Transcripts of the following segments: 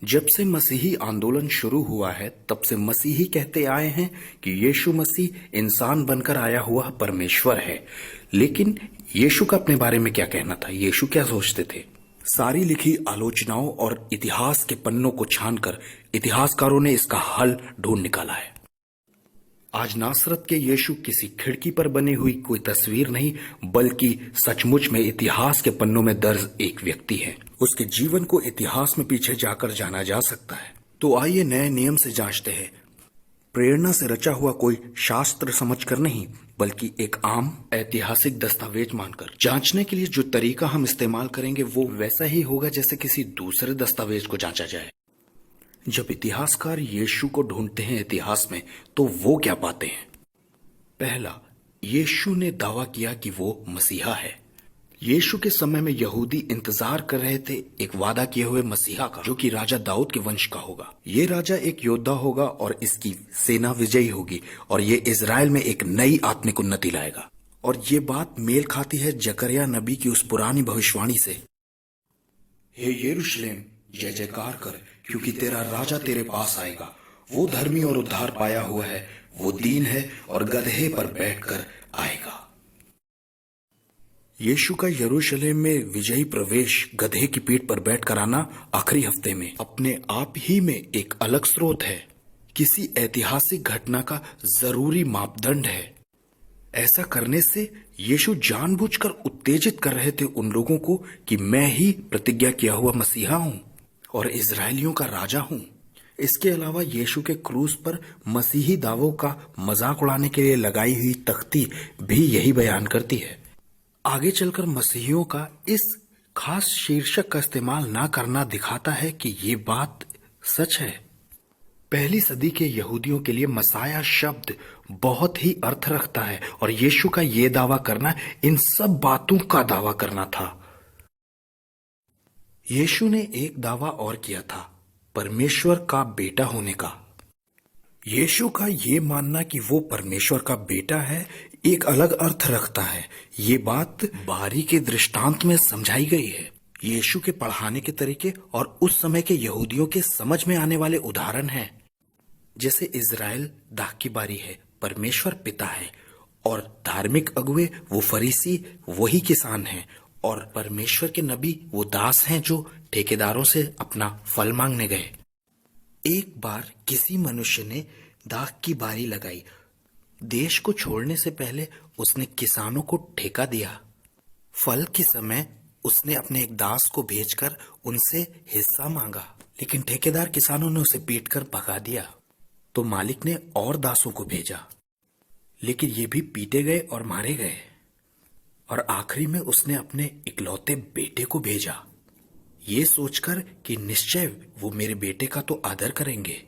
जब से मसीही आंदोलन शुरू हुआ है तब से मसीही कहते आए हैं कि यीशु मसीह इंसान बनकर आया हुआ परमेश्वर है। लेकिन यीशु का अपने बारे में क्या कहना था? यीशु क्या सोचते थे? सारी लिखी आलोचनाओं और इतिहास के पन्नों को छानकर इतिहासकारों ने इसका हल ढूंढ निकाला है। आज नासरत के यीशु किसी खिड़की पर बनी हुई कोई तस्वीर नहीं, बल्कि सचमुच में इतिहास के पन्नों में दर्ज एक व्यक्ति है। उसके जीवन को इतिहास में पीछे जाकर जाना जा सकता है। तो आइए नए नियम से जांचते हैं, प्रेरणा से रचा हुआ कोई शास्त्र समझकर नहीं, बल्कि एक आम ऐतिहासिक दस्तावेज मानकर। जांचने के लिए जो तरीका हम इस्तेमाल करेंगे वो वैसा ही होगा जैसे किसी दूसरे दस्तावेज को जांचा जाए। जब इतिहासकार यीशु को ढूंढते हैं इतिहास में, तो वो क्या पाते हैं? पहला, यीशु ने दावा किया कि वो मसीहा है। यीशु के समय में यहूदी इंतजार कर रहे थे एक वादा किए हुए मसीहा का, जो कि राजा दाऊद के वंश का होगा। ये राजा एक योद्धा होगा और इसकी सेना विजयी होगी और ये इजराइल में एक नई आत्मिक उन्नति लाएगा। और ये बात मेल खाती है जकरिया नबी की उस पुरानी भविष्यवाणी से, हे यरूशलेम जय जयकार कर, क्योंकि तेरा राजा तेरे पास आएगा। वो धर्मी और उद्धार पाया हुआ है, वो दीन है और गधे पर बैठकर आएगा। यीशु का यरूशलेम में विजयी प्रवेश गधे की पीठ पर बैठकर आना आखिरी हफ्ते में अपने आप ही में एक अलग स्रोत है, किसी ऐतिहासिक घटना का जरूरी मापदंड है। ऐसा करने से यीशु जानबूझकर उत्तेजित कर रहे थे उन लोगों को कि मैं ही प्रतिज्ञा किया हुआ मसीहा हूं और इजरायलियों का राजा हूं। इसके अलावा यीशु के क्रूस पर मसीही दावों का मजाक उड़ाने के लिए लगाई हुई तख्ती भी यही बयान करती है। आगे चलकर मसीहियों का इस खास शीर्षक का इस्तेमाल ना करना दिखाता है कि ये बात सच है। पहली सदी के यहूदियों के लिए मसाया शब्द बहुत ही अर्थ रखता है और यीशु का ये दावा करना इन सब बातों का दावा करना था। यीशु ने एक दावा और किया था, परमेश्वर का बेटा होने का। यीशु का ये मानना कि वो परमेश्वर का बेटा है एक अलग अर्थ रखता है। ये बात बारी के दृष्टांत में समझाई गई है। यीशु के पढ़ाने के तरीके और उस समय के यहूदियों के समझ में आने वाले उदाहरण हैं। जैसे इजराइल दाख की बारी है, परमेश्वर पिता है, और धार्मिक अगुए वो फरीसी वही किसान हैं, और परमेश्वर के नबी वो दास हैं जो ठेकेदारों से अपना फल मांगने गए। एक बार किसी मनुष्य ने दाख की बारी लगाई। देश को छोड़ने से पहले उसने किसानों को ठेका दिया। फल के समय उसने अपने एक दास को भेजकर उनसे हिस्सा मांगा, लेकिन ठेकेदार किसानों ने उसे पीटकर भगा दिया। तो मालिक ने और दासों को भेजा, लेकिन ये भी पीटे गए और मारे गए। और आखिरी में उसने अपने इकलौते बेटे को भेजा, ये सोचकर कि निश्चय वो मेरे बेटे का तो आदर करेंगे।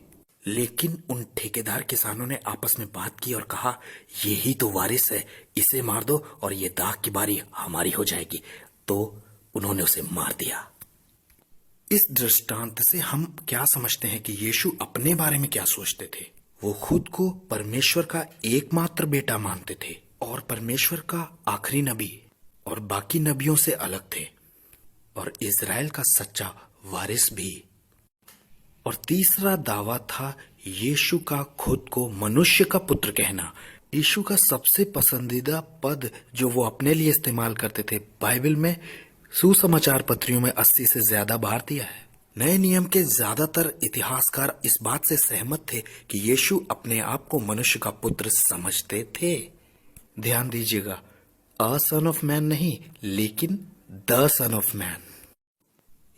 लेकिन उन ठेकेदार किसानों ने आपस में बात की और कहा, यही तो वारिस है, इसे मार दो और ये दाख की बारी हमारी हो जाएगी। तो उन्होंने उसे मार दिया। इस दृष्टांत से हम क्या समझते हैं कि यीशु अपने बारे में क्या सोचते थे? वो खुद को परमेश्वर का एकमात्र बेटा मानते थे और परमेश्वर का आखिरी नबी, और बाकी नबियों से अलग थे, और इजराइल का सच्चा वारिस भी। और तीसरा दावा था यीशु का खुद को मनुष्य का पुत्र कहना। यीशु का सबसे पसंदीदा पद जो वो अपने लिए इस्तेमाल करते थे, बाइबल में सुसमाचार पत्रियों में 80 से ज्यादा बार दिया है। नए नियम के ज्यादातर इतिहासकार इस बात से सहमत थे कि यीशु अपने आप को मनुष्य का पुत्र समझते थे। ध्यान दीजिएगा, अ सन ऑफ मैन नहीं, लेकिन द सन ऑफ मैन।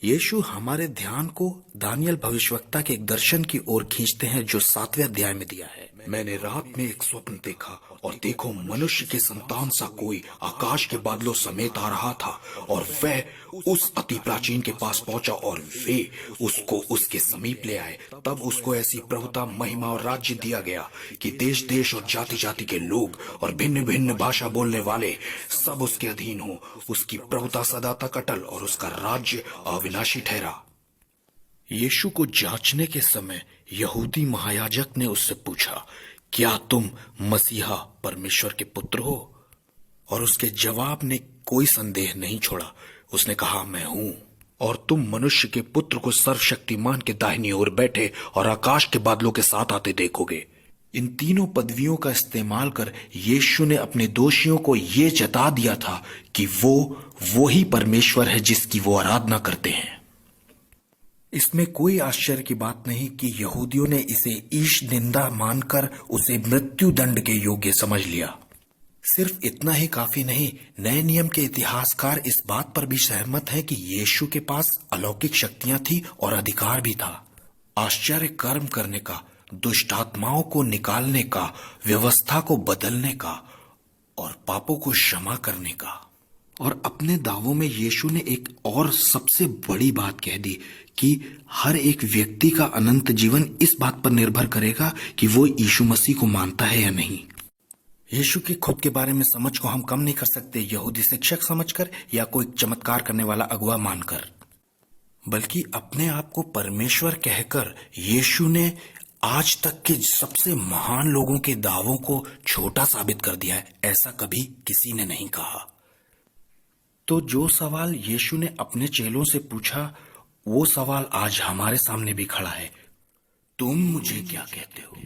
यीशु हमारे ध्यान को दानियल भविष्यवक्ता के एक दर्शन की ओर खींचते हैं जो 7वें अध्याय में दिया है। मैंने रात में एक स्वप्न देखा और देखो मनुष्य के संतान सा कोई आकाश के बादलों समेत आ रहा था, और वह उस अति प्राचीन के पास पहुंचा और वे उसको उसके समीप ले आए। तब उसको ऐसी प्रभुता, महिमा और राज्य दिया गया कि देश देश और जाति जाति के लोग और भिन्न भिन्न भाषा बोलने वाले सब उसके अधीन हो। उसकी प्रभुता सदा तक अटल और उसका राज्य अविनाशी ठहरा। यीशु को जांचने के समय यहूदी महायाजक ने उससे पूछा, क्या तुम मसीहा परमेश्वर के पुत्र हो? और उसके जवाब ने कोई संदेह नहीं छोड़ा। उसने कहा, मैं हूं। और तुम मनुष्य के पुत्र को सर्वशक्तिमान के दाहिनी ओर बैठे और आकाश के बादलों के साथ आते देखोगे। इन तीनों पदवियों का इस्तेमाल कर यीशु ने अपने दोषियों को ये जता दिया था कि वो ही परमेश्वर है जिसकी वो आराधना करते हैं। इसमें कोई आश्चर्य की बात नहीं कि यहूदियों ने इसे ईश निंदा मानकर उसे मृत्यु दंड के योग्य समझ लिया। सिर्फ इतना ही काफी नहीं, नए नियम के इतिहासकार इस बात पर भी सहमत हैं कि यीशु के पास अलौकिक शक्तियां थी और अधिकार भी था, आश्चर्य कर्म करने का, दुष्ट आत्माओं को निकालने का, व्यवस्था को बदलने का और पापों को क्षमा करने का। और अपने दावों में यीशु ने एक और सबसे बड़ी बात कह दी कि हर एक व्यक्ति का अनंत जीवन इस बात पर निर्भर करेगा कि वो यीशु मसीह को मानता है या नहीं। यीशु की खुद के बारे में समझ को हम कम नहीं कर सकते यहूदी शिक्षक समझकर या कोई चमत्कार करने वाला अगुवा मानकर, बल्कि अपने आप को परमेश्वर कहकर यीशु ने आज तक के सबसे महान लोगों के दावों को छोटा साबित कर दिया है। ऐसा कभी किसी ने नहीं कहा। तो जो सवाल यीशु ने अपने चेलों से पूछा, वो सवाल आज हमारे सामने भी खड़ा है। तुम मुझे क्या कहते हो?